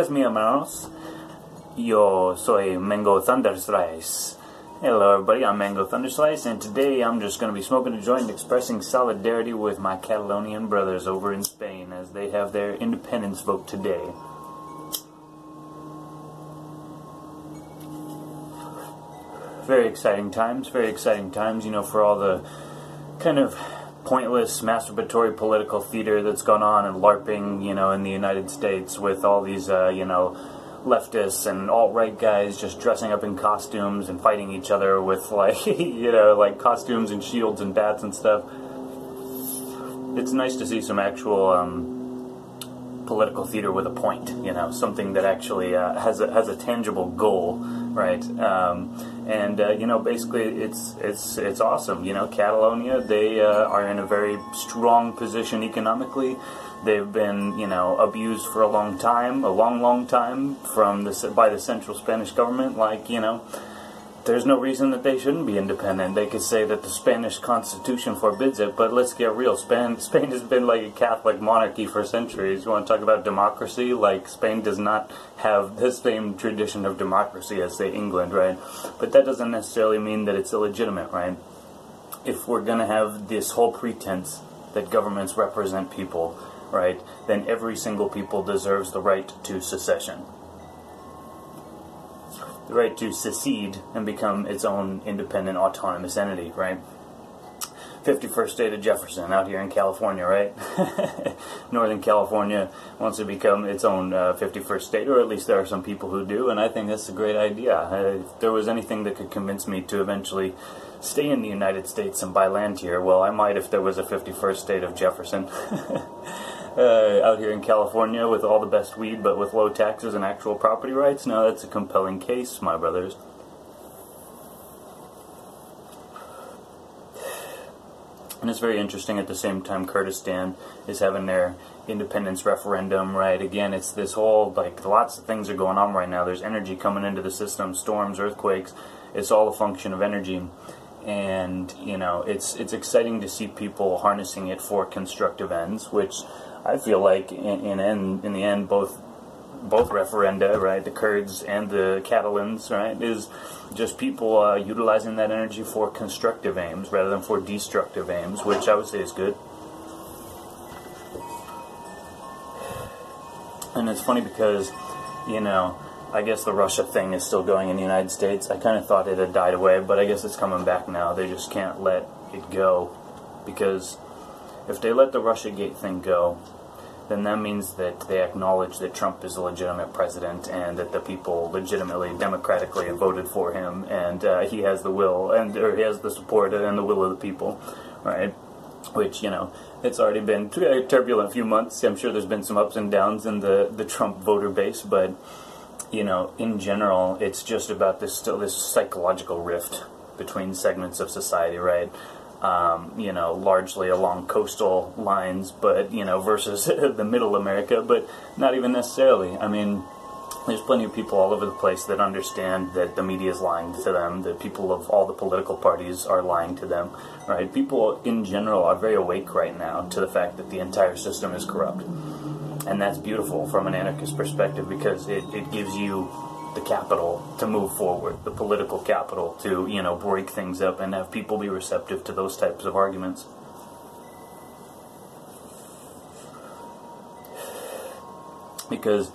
días, mi hermanos. Yo soy Mango Thunderslice. Hello everybody, I'm Mango Thunderslice, and today I'm just going to be smoking a joint and expressing solidarity with my Catalonian brothers over in Spain as they have their independence vote today. Very exciting times, you know, for all the kind of pointless, masturbatory political theater that's gone on and LARPing, you know, in the United States with all these, you know, leftists and alt-right guys just dressing up in costumes and fighting each other with, like, you know, like costumes and shields and bats and stuff. It's nice to see some actual political theater with a point, you know, something that actually has a tangible goal, right? You know, basically it's awesome. You know, Catalonia, they are in a very strong position economically. They've been, you know, abused for a long time, long time by the central Spanish government. Like, you know, there's no reason that they shouldn't be independent. They could say that the Spanish Constitution forbids it, but let's get real. Spain has been like a Catholic monarchy for centuries. You want to talk about democracy? Like, Spain does not have the same tradition of democracy as, say, England, right? But that doesn't necessarily mean that it's illegitimate, right? If we're going to have this whole pretense that governments represent people, right, then every single people deserves the right to secession. The right to secede and become its own independent, autonomous entity, right? 51st state of Jefferson out here in California, right? Northern California wants to become its own 51st state, or at least there are some people who do, and I think that's a great idea. If there was anything that could convince me to eventually stay in the United States and buy land here, well, I might if there was a 51st state of Jefferson. Out here in California with all the best weed but with low taxes and actual property rights? No, that's a compelling case, my brothers. And it's very interesting. At the same time, Kurdistan is having their independence referendum, right? Again, it's this whole, like, lots of things are going on right now. There's energy coming into the system, storms, earthquakes. It's all a function of energy. And, you know, it's exciting to see people harnessing it for constructive ends, which I feel like in the end both referenda, right, the Kurds and the Catalans, right, is just people utilizing that energy for constructive aims rather than for destructive aims, which I would say is good. And it's funny because, you know, I guess the Russia thing is still going in the United States. I kind of thought it had died away, but I guess it's coming back now. They just can't let it go, because if they let the Russiagate thing go, then that means that they acknowledge that Trump is a legitimate president and that the people legitimately, democratically voted for him, and he has the will, or he has the support and the will of the people, right? Which, you know, it's already been a turbulent few months. I'm sure there's been some ups and downs in the Trump voter base, but, you know, in general, it's just about this psychological rift between segments of society, right? You know, largely along coastal lines, but, you know, versus the middle America, but not even necessarily. I mean, there's plenty of people all over the place that understand that the media is lying to them, that people of all the political parties are lying to them, right? People in general are very awake right now to the fact that the entire system is corrupt. And that's beautiful from an anarchist perspective, because it gives you the capital to move forward, the political capital to, you know, break things up and have people be receptive to those types of arguments. Because,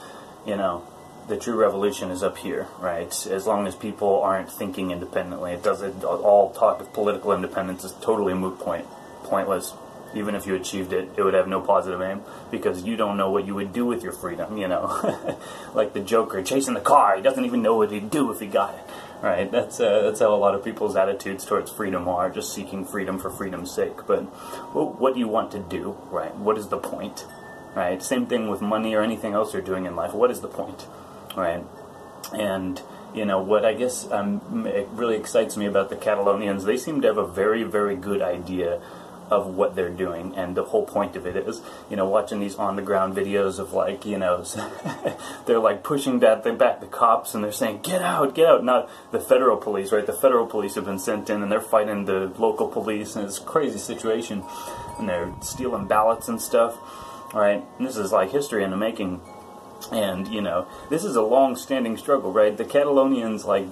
you know, the true revolution is up here, right? As long as people aren't thinking independently, all talk of political independence is totally moot point, pointless. Even if you achieved it, it would have no positive aim, because you don't know what you would do with your freedom, you know. Like the Joker chasing the car, he doesn't even know what he'd do if he got it, right? That's how a lot of people's attitudes towards freedom are, just seeking freedom for freedom's sake. But, well, what do you want to do, right? What is the point, right? Same thing with money or anything else you're doing in life. What is the point, right? And, you know, what I guess it really excites me about the Catalonians, they seem to have a very, very good idea of what they're doing, and the whole point of it is, you know, watching these on-the-ground videos of, like, you know, they're, like, pushing back the cops, and they're saying, get out, get out. Not the federal police, right? The federal police have been sent in, and they're fighting the local police, and it's a crazy situation, and they're stealing ballots and stuff, right? And this is, like, history in the making. And, you know, this is a long-standing struggle, right? The Catalonians, like,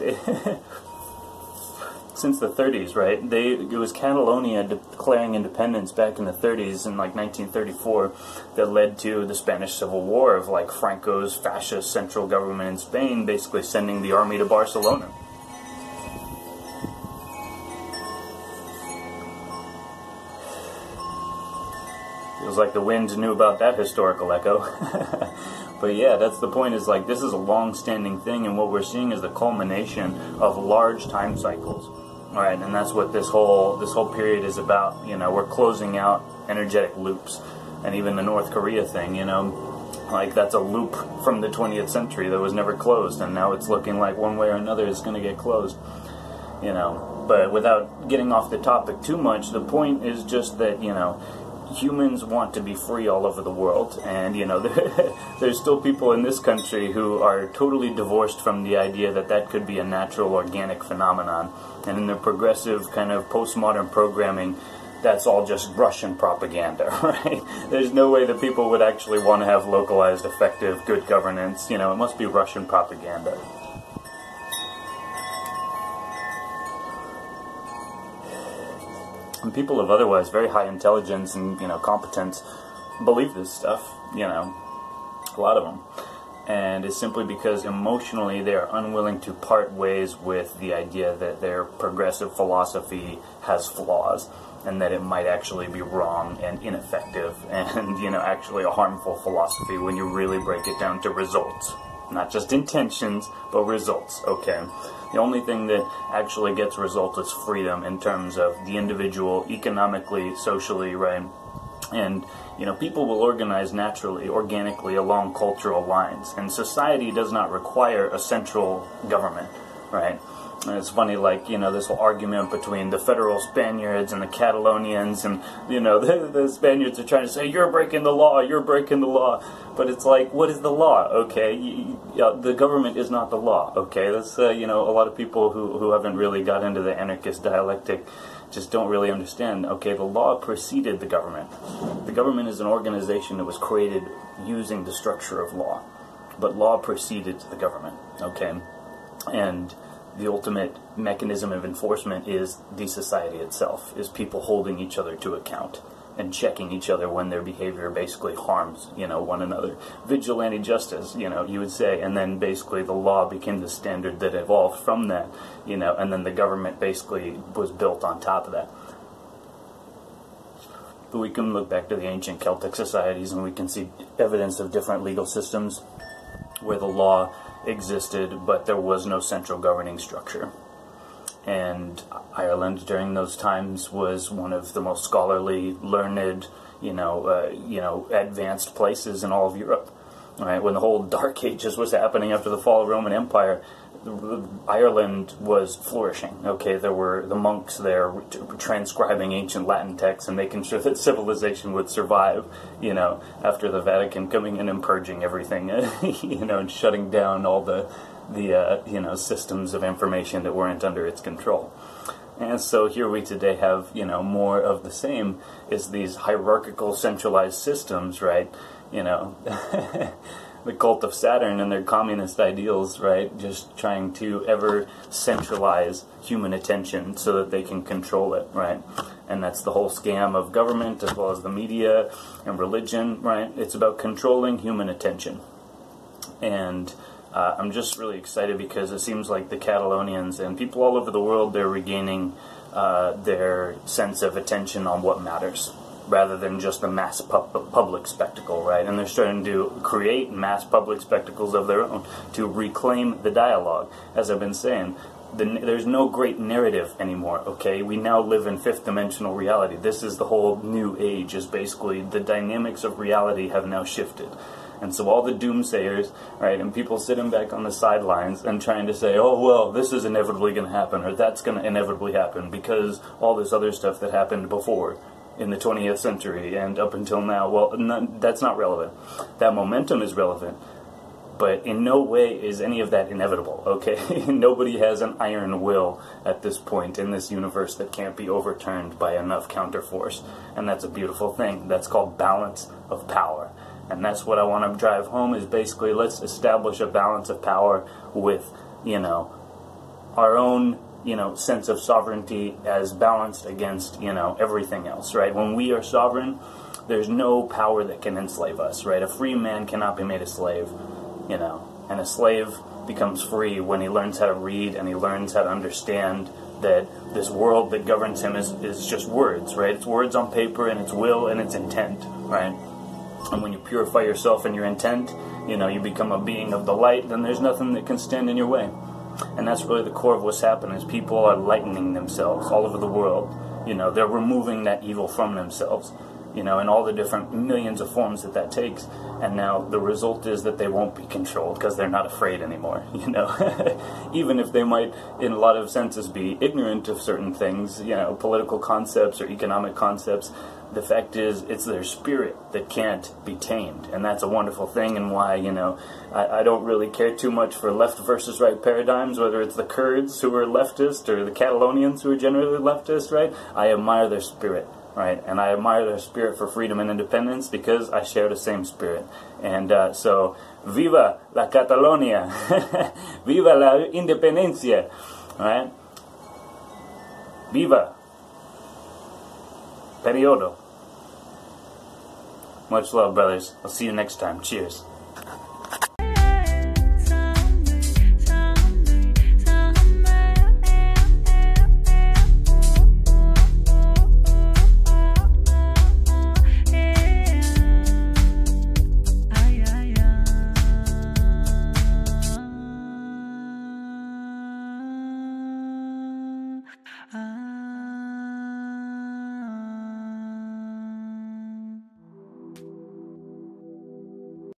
since the 30s, right? It was Catalonia declaring independence back in the 30s in like 1934 that led to the Spanish Civil War of like Franco's fascist central government in Spain basically sending the army to Barcelona. Feels like the wind knew about that historical echo. But yeah, that's the point, is like this is a long-standing thing, and what we're seeing is the culmination of large time cycles. Alright, and that's what this whole period is about. You know, we're closing out energetic loops. And even the North Korea thing, you know, like that's a loop from the 20th century that was never closed, and now it's looking like one way or another it's going to get closed. You know, but without getting off the topic too much, the point is just that, you know, humans want to be free all over the world, and you know there's still people in this country who are totally divorced from the idea that that could be a natural organic phenomenon, and in their progressive kind of postmodern programming, that's all just Russian propaganda, right? There's no way that people would actually want to have localized, effective, good governance. You know, it must be Russian propaganda. And people of otherwise very high intelligence and, you know, competence believe this stuff, you know, a lot of them. And it's simply because emotionally they are unwilling to part ways with the idea that their progressive philosophy has flaws, and that it might actually be wrong and ineffective and, you know, actually a harmful philosophy when you really break it down to results. Not just intentions, but results, okay? The only thing that actually gets results is freedom in terms of the individual, economically, socially, right? And, you know, people will organize naturally, organically, along cultural lines. And society does not require a central government, right? And it's funny, like, you know, this whole argument between the federal Spaniards and the Catalonians, and, you know, the Spaniards are trying to say, you're breaking the law, you're breaking the law. But it's like, what is the law, okay? The government is not the law, okay? That's, you know, a lot of people who haven't really got into the anarchist dialectic just don't really understand. Okay, the law preceded the government. The government is an organization that was created using the structure of law. But law preceded the government, okay? And the ultimate mechanism of enforcement is the society itself, is people holding each other to account and checking each other when their behavior basically harms, you know, one another. Vigilante justice, you know, you would say, and then basically the law became the standard that evolved from that, you know, and then the government basically was built on top of that. But we can look back to the ancient Celtic societies and we can see evidence of different legal systems where the law existed, but there was no central governing structure. And Ireland during those times was one of the most scholarly, learned, you know, advanced places in all of Europe. Right? When the whole Dark Ages was happening after the fall of the Roman Empire, Ireland was flourishing. Okay, there were the monks there transcribing ancient Latin texts and making sure that civilization would survive, you know, after the Vatican coming in and purging everything, you know, and shutting down all the you know, systems of information that weren't under its control. And so here we today have, you know, more of the same, is these hierarchical centralized systems, right? You know, the cult of Saturn and their communist ideals, right? Just trying to ever centralize human attention so that they can control it, right? And that's the whole scam of government as well as the media and religion, right? It's about controlling human attention. And I'm just really excited because it seems like the Catalonians and people all over the world, they're regaining their sense of attention on what matters, rather than just the mass public spectacle, right? And they're starting to create mass public spectacles of their own to reclaim the dialogue. As I've been saying, there's no great narrative anymore, okay? We now live in fifth dimensional reality. This is the whole new age, is basically the dynamics of reality have now shifted. And so all the doomsayers, right, and people sitting back on the sidelines and trying to say, oh, well, this is inevitably going to happen, or that's going to inevitably happen because all this other stuff that happened before in the 20th century and up until now, well, that's not relevant. That momentum is relevant, but in no way is any of that inevitable, okay? Nobody has an iron will at this point in this universe that can't be overturned by enough counterforce, and that's a beautiful thing. That's called balance of power. And that's what I want to drive home, is basically let's establish a balance of power with, our own, sense of sovereignty as balanced against, everything else, right? When we are sovereign, there's no power that can enslave us, right? A free man cannot be made a slave, and a slave becomes free when he learns how to read and he learns how to understand that this world that governs him is just words, right? It's words on paper, and it's will and it's intent, right? And when you purify yourself and your intent, you become a being of the light, then there's nothing that can stand in your way. And that's really the core of what's happening, is people are lightening themselves all over the world. They're removing that evil from themselves, in all the different millions of forms that takes. And now the result is that they won't be controlled because they're not afraid anymore, Even if they might, in a lot of senses, be ignorant of certain things, political concepts or economic concepts, the fact is it's their spirit that can't be tamed. And that's a wonderful thing, and why, I don't really care too much for left versus right paradigms, whether it's the Kurds who are leftist or the Catalonians who are generally leftist, right? I admire their spirit. Right, and I admire their spirit for freedom and independence because I share the same spirit. And so, Viva la Catalonia! Viva la independencia! Right? Viva! Periodo. Much love, brothers. I'll see you next time. Cheers. Ah.